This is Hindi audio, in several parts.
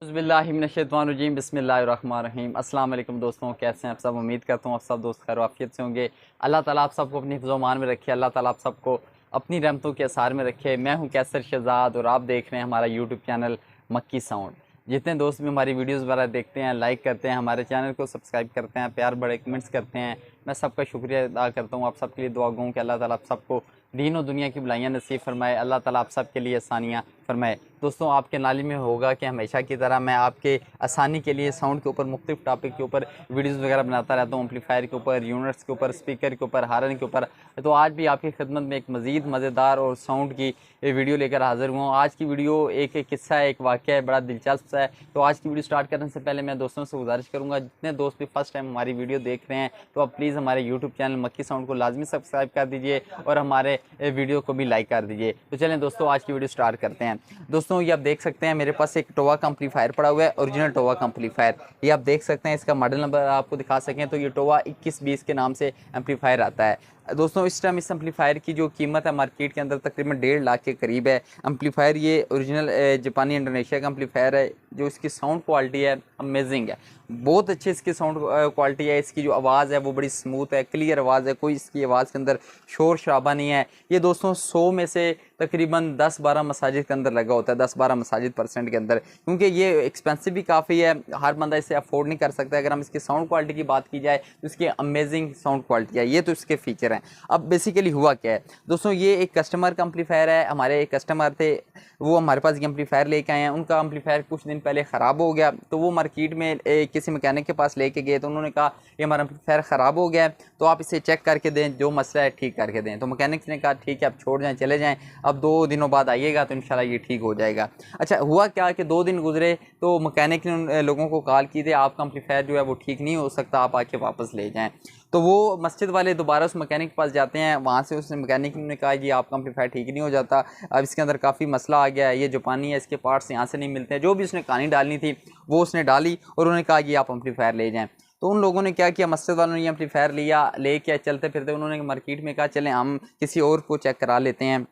बिस्मिल्लाहिर्रहमानिर्रहीम बिस्मिल्लाहिर्रहमानिर्रहीम अस्सलाम वालेकुम दोस्तों, कैसे हैं आप सब। उम्मीद करता हूँ आप सब दोस्त खैर आफियत से होंगे। अल्लाह ताला आप सबको अपनी हिफ़्ज़-ओ-अमान में रखे, अल्लाह ताला आप सबको अपनी रहमतों के असार में रखे। मैं हूँ कैसर शहज़ाद और आप देख रहे हैं हमारा यूट्यूब चैनल मक्की साउंड। जितने दोस्त भी हमारी वीडियोज़ वगैरह देखते हैं, लाइक करते हैं, हमारे चैनल को सब्सक्राइब करते हैं, प्यार बड़े कमेंट्स करते हैं, मैं सबका शुक्रिया अदा करता हूँ। आप सबके लिए दुआ गूँ कि अल्लाह ताला आप सबको दीन और दुनिया की भलाइयाँ नसीब फरमाए, अल्लाह ताला आप सब के लिए आसानियाँ फरमाए। दोस्तों, आपके नाली में होगा कि हमेशा की तरह मैं आपके आसानी के लिए साउंड के ऊपर मुख्तलिफ टॉपिक के ऊपर वीडियोज़ वगैरह बनाता रहता हूँ, एम्पलीफायर के ऊपर, यूनिट्स के ऊपर, स्पीकर के ऊपर, हारन के ऊपर। तो आज भी आपकी खिदमत में एक मज़ीद मज़ेदार और साउंड की वीडियो लेकर हाज़िर हुआ हूँ। आज की वीडियो एक किस्सा है, एक वाक़या है, बड़ा दिलचस्प है। तो आज की वीडियो स्टार्ट करने से पहले मैं दोस्तों से गुजारिश करूँगा, जितने दोस्त भी फर्स्ट टाइम हमारी वीडियो देख रहे हैं तो आप प्लीज़ हमारे यूट्यूब चैनल मक्की साउंड को लाजमी सब्सक्राइब कर दीजिए और हमारे वीडियो को भी लाइक कर दीजिए। तो चलें दोस्तों, आज की वीडियो स्टार्ट करते हैं। दोस्तों, ये आप देख सकते हैं मेरे पास एक टोवा का एम्पलीफायर पड़ा हुआ है, ओरिजिनल टोवा का एम्पलीफायर। ये आप देख सकते हैं, इसका मॉडल नंबर आपको दिखा सकें तो ये टोवा 2120 के नाम से एम्पलीफायर आता है। दोस्तों, इस टाइम इस एम्पलीफायर की जो कीमत है मार्केट के अंदर तकरीबन 1.5 लाख के करीब है। एम्पलीफायर ये ओरिजिनल जापानी इंडोनेशिया का एम्पलीफायर है। जो इसकी साउंड क्वालिटी है अमेजिंग है, बहुत अच्छी इसकी साउंड क्वालिटी है। इसकी जो आवाज़ है वो बड़ी स्मूथ है, क्लियर आवाज़ है, कोई इसकी आवाज़ के अंदर शोर शराबा नहीं है। ये दोस्तों 100 में से तकरीबन 10-12 मसाजिद के अंदर लगा होता है, 10-12 मसाजिद % के अंदर, क्योंकि ये एक्सपेंसिव भी काफ़ी है, हर बंदा इसे अफोर्ड नहीं कर सकता। अगर हम इसकी साउंड क्वालिटी की बात की जाए तो इसकी अमेजिंग साउंड क्वालिटी है। ये तो इसके फीचर हैं। अब बेसिकली हुआ क्या है दोस्तों, ये एक कस्टमर का एम्पलीफायर है। हमारे एक कस्टमर थे, वो हमारे पास ये एम्पलीफायर लेके आए हैं। उनका एम्पलीफायर कुछ दिन पहले ख़राब हो गया, तो वो मार्केट में किसी मैकेनिक के पास लेके गए, तो उन्होंने कहा ये हमारा एम्पलीफायर ख़राब हो गया है, तो आप इसे चेक करके दें, जो मसला है ठीक करके दें। तो मैकेनिक ने कहा ठीक है, आप छोड़ जाएँ, चले जाएँ, अब 2 दिनों बाद आइएगा तो इंशाल्लाह ये ठीक हो जाएगा। अच्छा, हुआ क्या कि 2 दिन गुजरे तो मैकेनिक ने उन लोगों को कॉल की थी, आपका एम्पलीफायर जो है वो ठीक नहीं हो सकता, आप आके वापस ले जाएँ। तो वो मस्जिद वाले दोबारा उस मैकेनिक के पास जाते हैं। वहाँ से उस मैकेनिक ने कहा जी आपका एम्पलीफायर ठीक नहीं हो जाता, अब इसके अंदर काफ़ी मसला आ गया है, ये जापानी है, इसके पार्ट्स यहाँ से नहीं मिलते हैं। जो भी उसने कहानी डालनी थी वो उसने डाली और उन्होंने कहा कि आप एम्पलीफायर ले जाएँ। तो उन लोगों ने क्या किया, मस्जिद वालों ने ये एम्पलीफायर लिया, ले के चलते फिरते उन्होंने मार्केट में कहा चलें हम किसी और को चेक करा लेते हैं,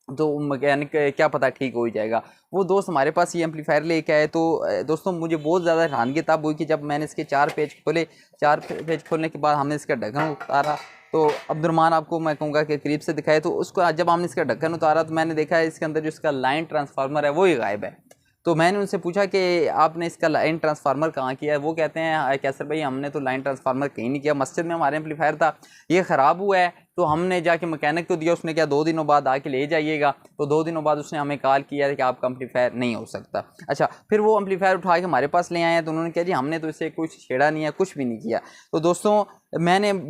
तो मैकेनिक क्या पता ठीक हो ही जाएगा। वो दोस्त हमारे पास ये एम्पलीफायर लेके आए। तो दोस्तों, मुझे बहुत ज़्यादा हैरानगी तब हुई कि जब मैंने इसके 4 पेज खोले। 4 पेज खोलने के बाद हमने इसका ढक्कन उतारा, तो अब्दुर्रहमान आपको मैं कहूँगा कि करीब से दिखाए, तो उसको जब हमने इसका ढक्कन उतारा तो मैंने देखा है इसके अंदर जो इसका लाइन ट्रांसफार्मर है वो ही गायब है। तो मैंने उनसे पूछा कि आपने इसका लाइन ट्रांसफार्मर कहाँ किया है। वो कहते हैं कैसर भाई हमने तो लाइन ट्रांसफार्मर कहीं नहीं किया, मस्जिद में हमारे एम्पलीफायर था, ये ख़राब हुआ है, तो हमने जाके मैकेनिक को दिया, उसने क्या 2 दिनों बाद आके ले जाइएगा। तो 2 दिनों बाद उसने हमें कॉल किया कि आपका एम्पलीफायर नहीं हो सकता। अच्छा, फिर वो एम्पलीफायर उठा के हमारे पास ले आए हैं, तो उन्होंने कहा जी हमने तो इसे कुछ छेड़ा नहीं है, कुछ भी नहीं किया। तो दोस्तों,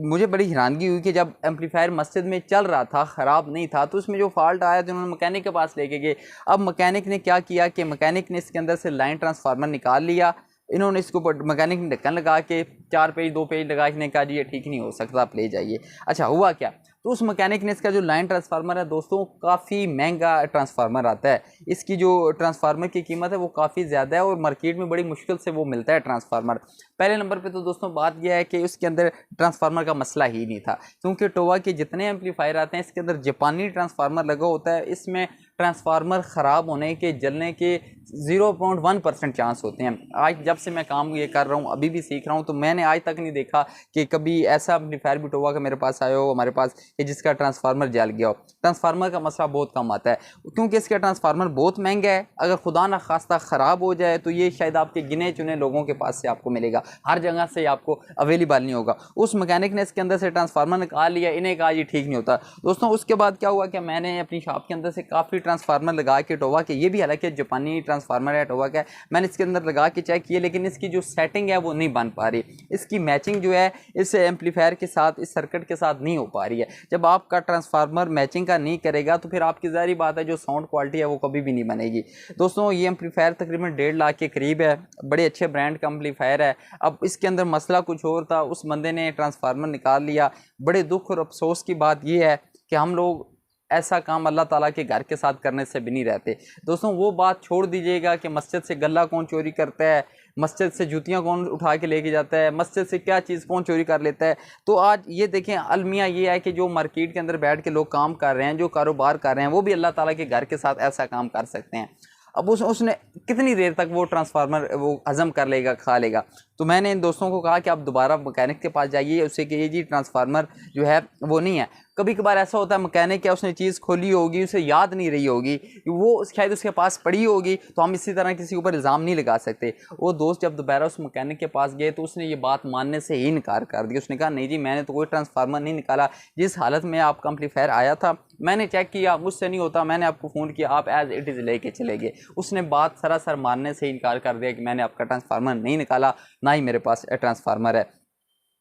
मुझे बड़ी हैरानगी हुई कि जब एम्पलीफायर मस्जिद में चल रहा था, ख़राब नहीं था, तो उसमें जो फॉल्ट आया तो उन्होंने मैकेनिक के पास लेके गए। अब मैकेनिक ने क्या किया कि मैकेनिक ने इसके अंदर से लाइन ट्रांसफार्मर निकाल लिया। इन्होंने इसके ऊपर मैकेनिक ने ढक्कन लगा के 4 पेज 2 पेज लगा के कहा जी ये ठीक नहीं हो सकता, आप ले जाइए। अच्छा, हुआ क्या, तो उस मैकेनिक ने इसका जो लाइन ट्रांसफार्मर है दोस्तों, काफ़ी महंगा ट्रांसफार्मर आता है। इसकी जो ट्रांसफार्मर की कीमत है वो काफ़ी ज़्यादा है और मार्केट में बड़ी मुश्किल से वो मिलता है ट्रांसफार्मर। पहले नंबर पे तो दोस्तों बात यह है कि उसके अंदर ट्रांसफार्मर का मसला ही नहीं था, क्योंकि टोवा के जितने एम्पलीफायर आते हैं इसके अंदर जापानी ट्रांसफार्मर लगा होता है। इसमें ट्रांसफार्मर ख़राब होने के, जलने के 0.1% चांस होते हैं। आज जब से मैं काम ये कर रहा हूँ, अभी भी सीख रहा हूँ, तो मैंने आज तक नहीं देखा कि कभी ऐसा एम्पलीफायर भी टोवा का मेरे पास आया हो हमारे पास कि जिसका ट्रांसफार्मर जल गया हो। ट्रांसफार्मर का मसला बहुत कम आता है, क्योंकि इसका ट्रांसफार्मर बहुत महंगा है। अगर खुदा ना खास्ता ख़राब हो जाए तो ये शायद आपके गिने चुने लोगों के पास से आपको मिलेगा, हर जगह से आपको अवेलेबल नहीं होगा। उस मैकेनिक ने इसके अंदर से ट्रांसफार्मर निकाल लिया, इन्हें कहा ये ठीक नहीं होता। दोस्तों, उसके बाद क्या हुआ कि मैंने अपनी शॉप के अंदर से काफ़ी ट्रांसफार्मर लगा के टोवा के, ये भी हालांकि जापानी ट्रांसफार्मर है टोवा का, मैंने इसके अंदर लगा के चेक किए, लेकिन इसकी जो सेटिंग है वो नहीं बन पा रही। इसकी मैचिंग जो है इस एम्पलीफायर के साथ, इस सर्किट के साथ नहीं हो पा रही है। जब आपका ट्रांसफार्मर मैचिंग का नहीं करेगा तो फिर आपकी ज़ाहिर बात है जो साउंड क्वालिटी है वो कभी भी नहीं बनेगी। दोस्तों, ये एम्पलीफायर तकरीबन 1.5 लाख के करीब है, बड़े अच्छे ब्रांड का एम्पलीफायर है। अब इसके अंदर मसला कुछ और था, उस बंदे ने ट्रांसफार्मर निकाल लिया। बड़े दुख और अफसोस की बात यह है कि हम लोग ऐसा काम अल्लाह ताला के घर के साथ करने से भी नहीं रहते। दोस्तों, वो बात छोड़ दीजिएगा कि मस्जिद से गल्ला कौन चोरी करता है, मस्जिद से जूतियाँ कौन उठा के लेके जाता है, मस्जिद से क्या चीज़ कौन चोरी कर लेता है। तो आज ये देखें, अलमिया ये है कि जो मार्केट के अंदर बैठ के लोग काम कर रहे हैं, जो कारोबार कर रहे हैं, वो भी अल्लाह ताला के घर के साथ ऐसा काम कर सकते हैं। अब उसने कितनी देर तक वो ट्रांसफार्मर वो हज़म कर लेगा, खा लेगा। तो मैंने इन दोस्तों को कहा कि आप दोबारा मैकेनिक के पास जाइए, उससे कहिए जी ट्रांसफार्मर जो है वो नहीं है। कभी कभार ऐसा होता है मैकेनिक क्या उसने चीज़ खोली होगी, उसे याद नहीं रही होगी, वो शायद उसके पास पड़ी होगी, तो हम इसी तरह किसी के ऊपर इल्ज़ाम नहीं लगा सकते। वो दोस्त जब दोबारा उस मैकेनिक के पास गए तो उसने ये बात मानने से ही इनकार कर दिया। उसने कहा नहीं जी मैंने तो कोई ट्रांसफार्मर नहीं निकाला, जिस हालत में आपका एम्पलीफायर आया था मैंने चेक किया, मुझसे नहीं होता, मैंने आपको फ़ोन किया, आप एज इट इज़ लेके चले गए। उसने बात सरासर मानने से इनकार कर दिया कि मैंने आपका ट्रांसफार्मर नहीं निकाला, ना ही मेरे पास ट्रांसफार्मर है।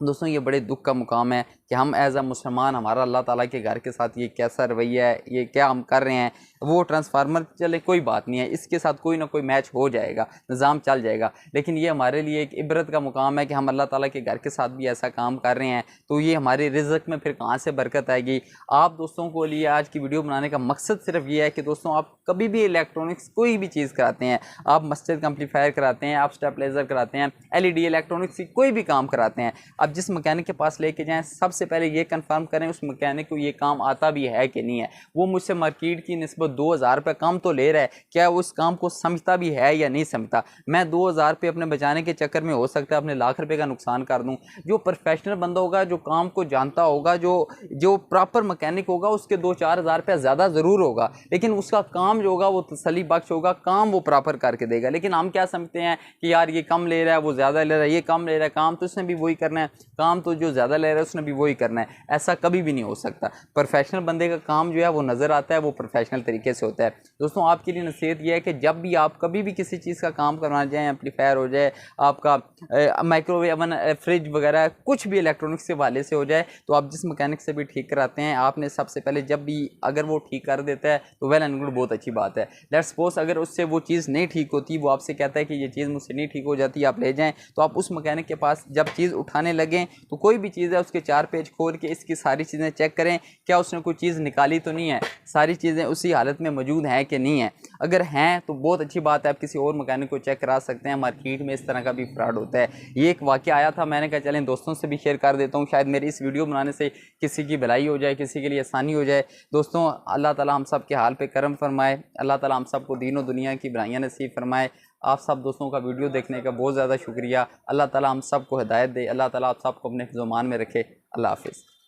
दोस्तों ये बड़े दुख का मुकाम है कि हम एज अ मुसलमान हमारा अल्लाह ताला के घर के साथ ये कैसा रवैया है, ये क्या हम कर रहे हैं। वो ट्रांसफार्मर चले कोई बात नहीं है, इसके साथ कोई ना कोई मैच हो जाएगा, निज़ाम चल जाएगा, लेकिन ये हमारे लिए एक इबरत का मुकाम है कि हम अल्लाह ताला के घर के साथ भी ऐसा काम कर रहे हैं। तो ये हमारे रिज़्क़ में फिर कहाँ से बरकत आएगी। आप दोस्तों को लिए आज की वीडियो बनाने का मकसद सिर्फ ये है कि दोस्तों आप कभी भी इलेक्ट्रॉनिक्स कोई भी चीज़ कराते हैं, आप मस्जिद का एम्पलीफायर कराते हैं, आप स्टेबलाइज़र कराते हैं, LED इलेक्ट्रॉनिक्स की कोई भी काम कराते हैं, आप जिस मैकेनिक के पास लेके जाएं सबसे पहले ये कंफर्म करें उस मैकेनिक को ये काम आता भी है कि नहीं है। वो मुझसे मार्केट की निस्बत 2000 रुपये कम तो ले रहा है, क्या वो उस काम को समझता भी है या नहीं समझता। मैं 2000 रुपये अपने बचाने के चक्कर में हो सकता है अपने लाख रुपये का नुकसान कर दूँ। जो प्रोफेशनल बंदा होगा, जो काम को जानता होगा, जो प्रॉपर मैकेनिक होगा, उसके 2-4 हज़ार रुपया ज़्यादा ज़रूर होगा, लेकिन उसका काम जो होगा वो तसल्ली बख्श होगा, काम वो प्रॉपर करके देगा। लेकिन हम क्या समझते हैं कि यार ये कम ले रहा है, वो ज़्यादा ले रहा है, ये कम ले रहा है, काम तो उसने भी वही करना है, काम तो जो ज़्यादा ले रहा है उसने भी वही करना है। ऐसा कभी भी नहीं हो सकता। प्रोफेशनल बंदे का काम जो है वो नज़र आता है, वो प्रोफेशनल तरीके से होता है। दोस्तों आपके लिए नसीहत यह है कि जब भी आप कभी भी किसी चीज़ का काम करवाना जाए, एम्पलीफायर हो जाए, आपका माइक्रोवेव ओवन, फ्रिज वगैरह, कुछ भी इलेक्ट्रॉनिक्स के वाले से हो जाए, तो आप जिस मैकेनिक से भी ठीक कराते हैं, आपने सबसे पहले जब भी अगर वो ठीक कर देता है तो वेल एंड गुड, बहुत अच्छी बात है। लेट्स सपोज अगर उससे वो चीज़ नहीं ठीक होती, वो आपसे कहता है कि ये चीज़ मुझसे नहीं ठीक हो जाती, आप ले जाएँ, तो आप उस मैकेनिक के पास जब चीज़ उठाने लगें तो कोई भी चीज़ है उसके 4 पेज खोल के इसकी सारी चीज़ें चेक करें, क्या उसने कोई चीज़ निकाली तो नहीं है, सारी चीज़ें उसी हालत में मौजूद हैं कि नहीं है। अगर हैं तो बहुत अच्छी बात है, आप किसी और मैकेनिक को चेक करा सकते हैं। मार्केट में इस तरह का भी फ्रॉड होता है। ये एक वाक़या आया था, मैंने कहा चलें दोस्तों से भी शेयर कर देता हूँ, शायद मेरी इस वीडियो बनाने से किसी की भलाई हो जाए, किसी के लिए आसानी हो जाए। दोस्तों अल्लाह ताला हम सब के हाल पे करम फरमाए, अल्लाह ताला हम सब को दीन और दुनिया की भलाइयाँ नसीब फरमाए। आप सब दोस्तों का वीडियो देखने का बहुत ज़्यादा शुक्रिया। अल्लाह ताला हम सब को हिदायत दे, अल्लाह ताला आप सब को अपने ज़ुबान में रखे। अल्लाह हाफ़िज़।